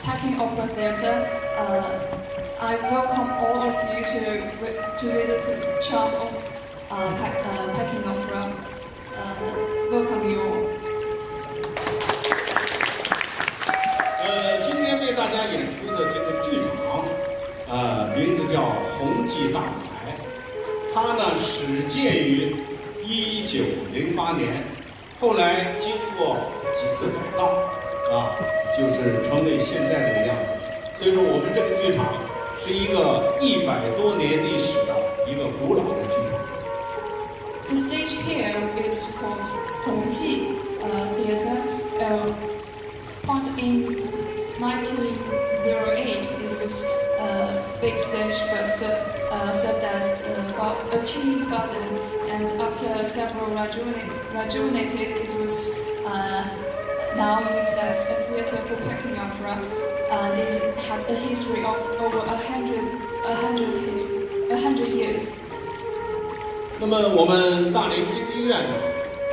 Peking Opera Theatre. I welcome all of you to visit the charm of Peking Opera. Welcome you all. 今天为大家演出的这个剧场，名字叫红记大舞台。它呢始建于1908年，后来经过几次改造，就是成为现在这个样子。所以说，我们这个剧场是一个100多年历史的一个古老的剧场。The stage here is called Hongji Theatre. Founded in 1908, it was a big stage first served as a tea garden, and after several rejuvenated, it was now used as a theatre for Peking Opera. It has a history of over 100 years. 那么我们大连京剧院呢，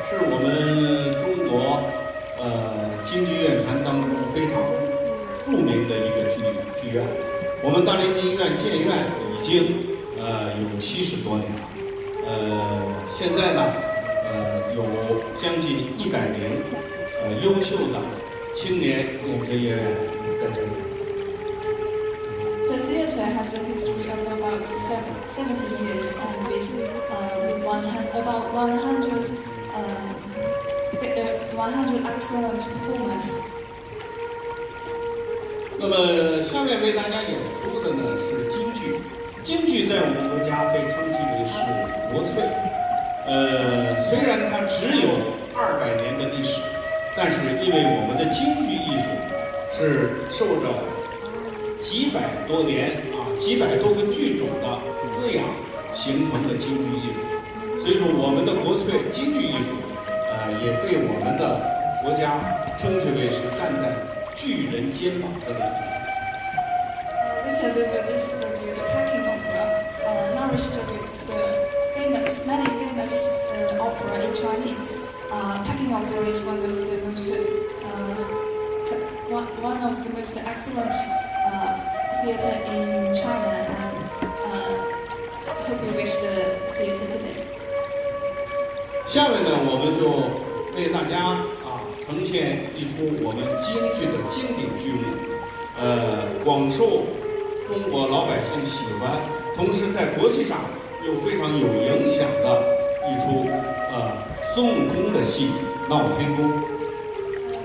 是我们中国京剧院坛当中非常著名的一个剧院。我们大连京剧院建院已经有70多年了。现在呢有将近100名优秀的青年演职演员在这里。The theatre has a history of about 70 years and with about 100 excellent performers. 那么下面为大家演出的呢是京剧。京剧在我们国家被称之为是国粹。虽然它只有200年的历史，但是因为我们的京剧艺术是受着几百多年几百多个剧种的滋养形成的京剧艺术，所以说我们的国粹京剧艺术也被我们的国家称之为是站在巨人肩膀上的艺术。Later we will discover the Peking Opera, nourished with the many famous opera in Chinese. Peking Opera is one of the most excellent theatre in China, and hope you wish the theatre today. 下面呢，我们就为大家呈现一出我们京剧的经典剧目，广受中国老百姓喜欢，同时在国际上又非常有影响的一出孙悟空的戏《闹天宫》。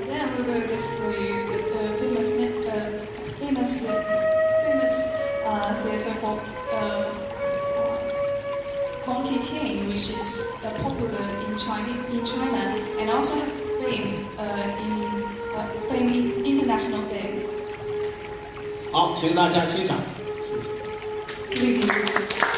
Then we will display the famous theatre for Monkey King, which is popular in China and also has international fame. 好，请大家欣赏。谢谢。